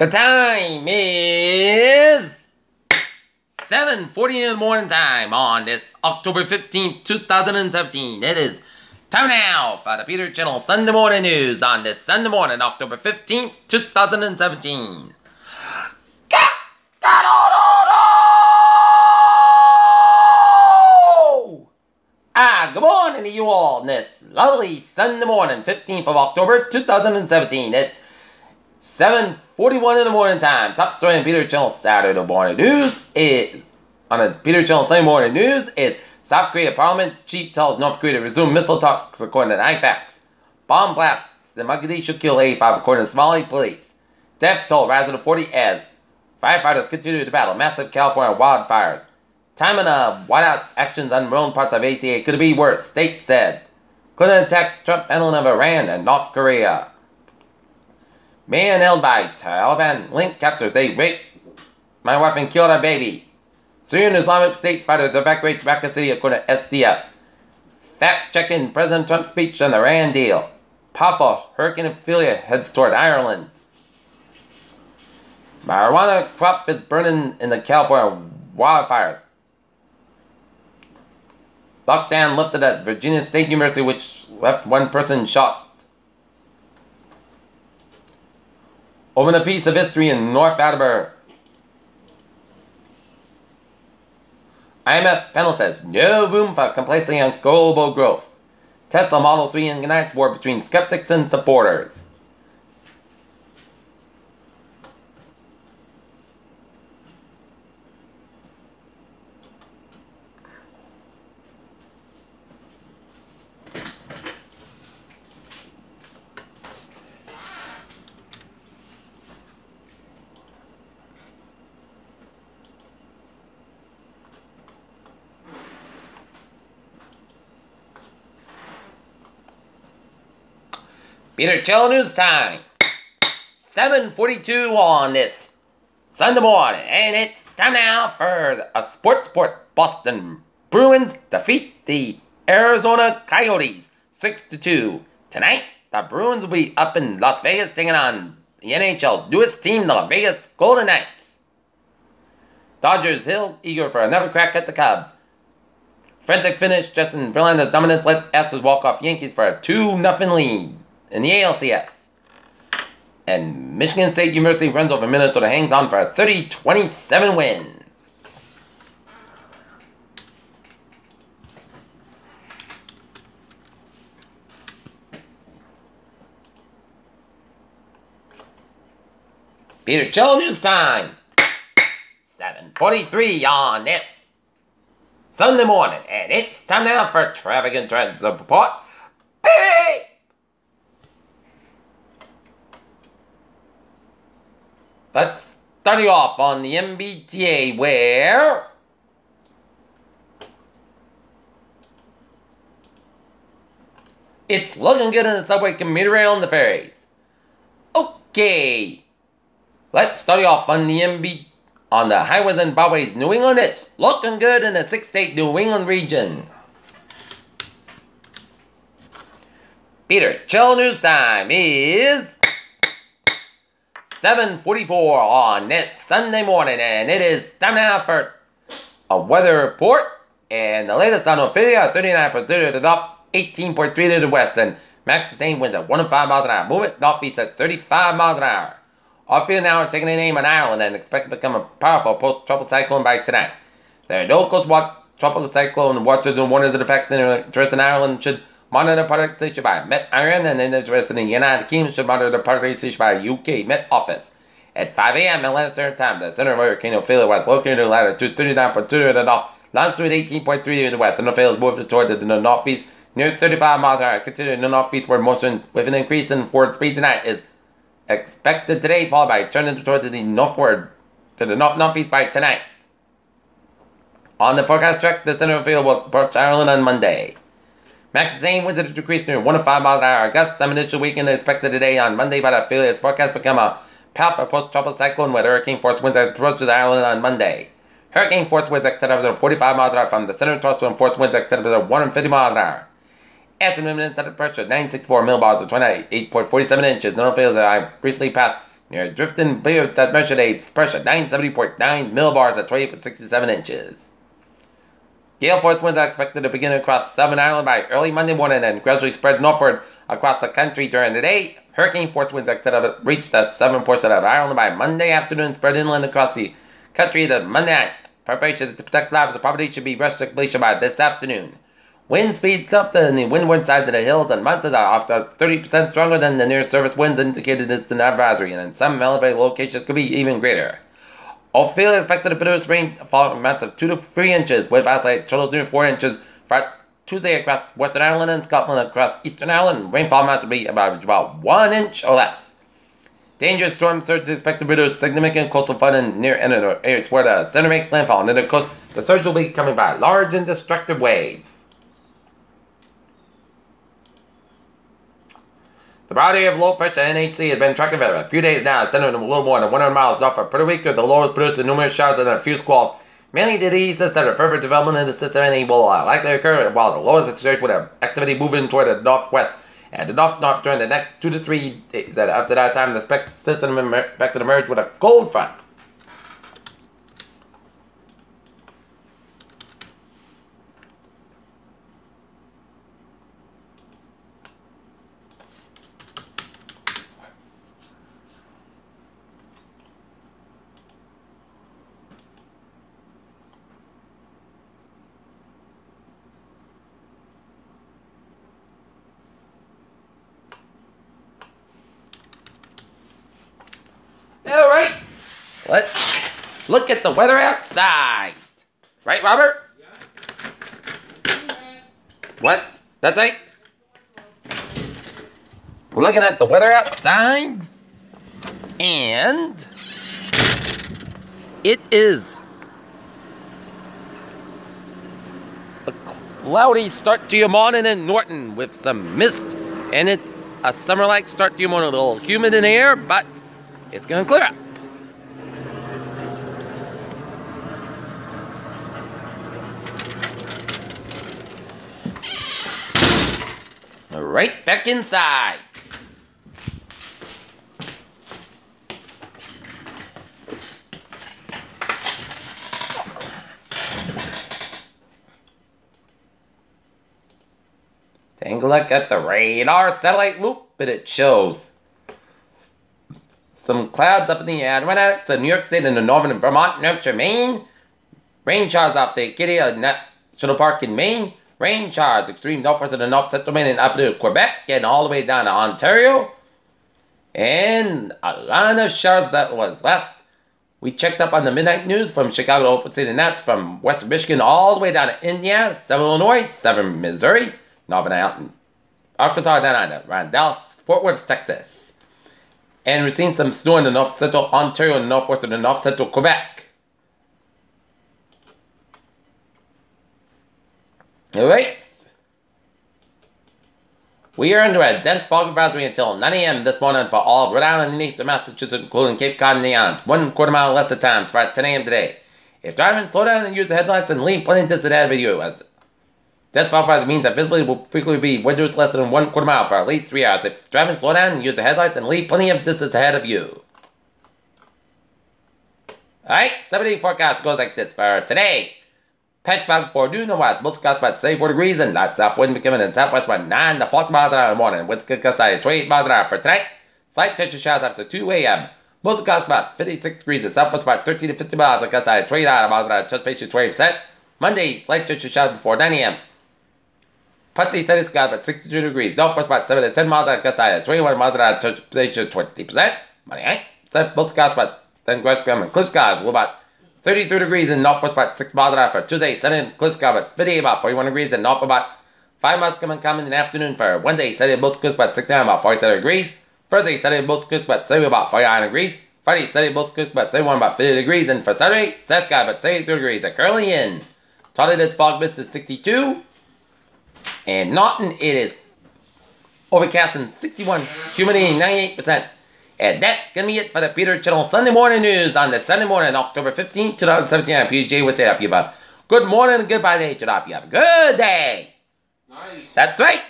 The time is 7:40 in the morning time on this October 15th, 2017. It is time now for the Peter Channel Sunday Morning News on this Sunday morning, October 15th, 2017. Good morning to you all on this lovely Sunday morning, 15th of October, 2017. It's 7:41 in the morning time. Top story in Peter Channel Saturday morning news is, on the Peter Channel Sunday morning news is, South Korea Parliament chief tells North Korea to resume missile talks according to IFAX. Bomb blasts in Mogadishu kill 85 according to Somali police. Death toll rises to 40 as firefighters continue to battle massive California wildfires. Time in the White House actions on rural parts of ACA could be worse, state said. Clinton attacks Trump handling of Iran and North Korea. Man held by Taliban link captors say raped my wife and killed our baby. Syrian Islamic State fighters evacuate Raqqa City according to SDF. Fact-checking President Trump's speech on the Iran deal. Powerful Hurricane Ophelia heads toward Ireland. Marijuana crop is burning in the California wildfires. Lockdown lifted at Virginia State University, which left one person shocked. Over a piece of history in North Attleboro. IMF panel says no room for complacency on global growth. Tesla Model 3 ignites war between skeptics and supporters. Peter Channel News time. 7:42 on this Sunday morning. And it's time now for a sports report. Boston Bruins defeat the Arizona Coyotes 6-2. Tonight, the Bruins will be up in Las Vegas taking on the NHL's newest team, the Vegas Golden Knights. Dodgers Hill eager for another crack at the Cubs. Frantic finish, Justin Verlander's dominance let Astros walk off Yankees for a 2-0 lead in the ALCS. And Michigan State University runs over Minnesota, hangs on for a 30-27 win. Peter Channel News time. 7:43 on this Sunday morning. And it's time now for Traffic and Trends report. Beep! Let's start you off on the MBTA, where it's looking good in the subway, commuter rail, and the ferries. Okay, let's start you off on the highways and byways. New England, it's looking good in the 6-state New England region. Peter Channel News time is 7:44 on this Sunday morning, and it is time now for a weather report. And the latest on Ophelia, 39.0 to the north, 18.3 to the west, and max sustained winds at 105 miles an hour. Movement northeast at 35 miles an hour. Ophelia now taking a name on Ireland and expected to become a powerful post-tropical cyclone by tonight. There are no close tropical cyclone watchers and warners that affect interest in Ireland should monitor product station by Met Ireland, and interested in the United Kingdom should monitor the product station by UK Met Office. At 5 a.m. Atlanta Standard Time, the center of Hurricane Ophelia was located in latitude 39.2 to the north, longitude 18.3 to the west, and Ophelia is moved toward the northeast near 35 miles an hour. Continuing the northeastward motion with an increase in forward speed tonight is expected today, followed by turning toward the northward to the northeast by tonight. On the forecast track, the center of Ophelia will approach Ireland on Monday. Max sustained winds at a decrease near 105 miles an hour. Gusts some initial weekend expected today on Monday, but Ophelia is forecast to become a powerful post-tropical cyclone with hurricane force winds that approaches Ireland on Monday. Hurricane force winds extended over 45 miles an hour from the center to west, force winds extended over 150 miles an hour. Acid movement inside pressure 964 millibars or 28.47 inches. No fails that I recently passed near Drifton Bay that measured a pressure 970.9 millibars at 28.67 inches. Gale force winds are expected to begin across Southern Ireland by early Monday morning and gradually spread northward across the country during the day. Hurricane force winds are expected to reach the southern portion of Ireland by Monday afternoon, spread inland across the country the Monday night. Preparation to protect lives of property should be rushed to completion by this afternoon. Wind speeds up in the windward side of the hills and mountains are often 30% stronger than the near surface winds indicated in the advisory, and in some elevated locations could be even greater. Ophelia is expected to produce rainfall amounts of 2 to 3 inches, with isolated totals near 4 inches for Tuesday across Western Ireland and Scotland. Across Eastern Ireland, rainfall amounts will be about 1 inch or less. Dangerous storm surge is expected to produce significant coastal flooding near areas where the center makes landfall. Near the coast, the surge will be coming by large and destructive waves. The body of low pressure NHC has been tracking for a few days now, centered a little more than 100 miles north of Puerto Rico. The low is producing numerous showers and a few squalls, mainly to the east that are further development in the system and will likely occur while the low is exerted with activity moving toward the northwest and the north during the next 2 to 3 days. After that time, the system is expected to emerge with a cold front. Alright, let's look at the weather outside. Right, Robert? Yeah. What? That's right. We're looking at the weather outside, and it is a cloudy start to your morning in Norton with some mist, and it's a summer-like start to your morning. A little humid in the air, but it's going to clear up. All right, back inside. Take a look at the radar satellite loop, and it shows some clouds up in the Adirondacks of New York State and the northern Vermont, New Hampshire, Maine. Rain showers off the Acadia National Park in Maine. Rain showers extreme northwest of the north central Maine and up to Quebec and all the way down to Ontario. And a line of showers that was last we checked up on the midnight news from Chicago to Open City, and that's from western Michigan all the way down to Indiana, southern Illinois, southern Missouri, northern Arkansas, down to around Dallas, Fort Worth, Texas. And we're seeing some snow in the north central Ontario and northwest of the north central Quebec. Alright. We are under a dense fog advisory until 9 a.m. this morning for all of Rhode Island and eastern Massachusetts, including Cape Cod and the Islands. 1/4 mile less of time, start at 10 a.m. today. If driving, slow down and use the headlights and leave plenty of distance ahead of you. As dense fog advisory means that visibility will frequently be windows less than 1/4 mile for at least 3 hours. If driving, slow down and use the headlights and leave plenty of distance ahead of you. Alright, 7-day forecast goes like this for today. Patch back for noon and west. Most gusts about 74 degrees and that south wind becoming in southwest by 9 to 40 miles an hour in the morning. Winds could gust at 28 miles an hour for tonight. Slight chance of showers after 2 a.m. Most gusts about 56 degrees and southwest about 13 to 50 miles and gusts at 29 miles an hour. Chance patient 20%. Monday, slight chance of showers before 9 a.m. Partly sunny skies about 62 degrees. Northwest about 7 to 10 miles an hour. Gusts at 21 miles an hour. Chance patient 20%. Monday night, most gusts about 10 degrees and clear skies will about 33 degrees and northwest about 6 miles an hour for Tuesday. Sunny and clear skies about 50, about 41 degrees and north about 5 miles coming in the afternoon for Wednesday. Sunny and most clear about 69, about 47 degrees. Thursday, sunny and most clear about 70, about 49 degrees. Friday, sunny and most clear about 71, about 50 degrees. And for Saturday, sunny sky about 73 degrees. And currently in Toledo's fog mist is 62. And Norton, it is overcast and 61, humidity 98%. And that's going to be it for the Peter Channel Sunday Morning News on the Sunday morning, October 15th, 2017. I'm PJ with it. You have a good morning and goodbye day. You have a good day. Nice. That's right.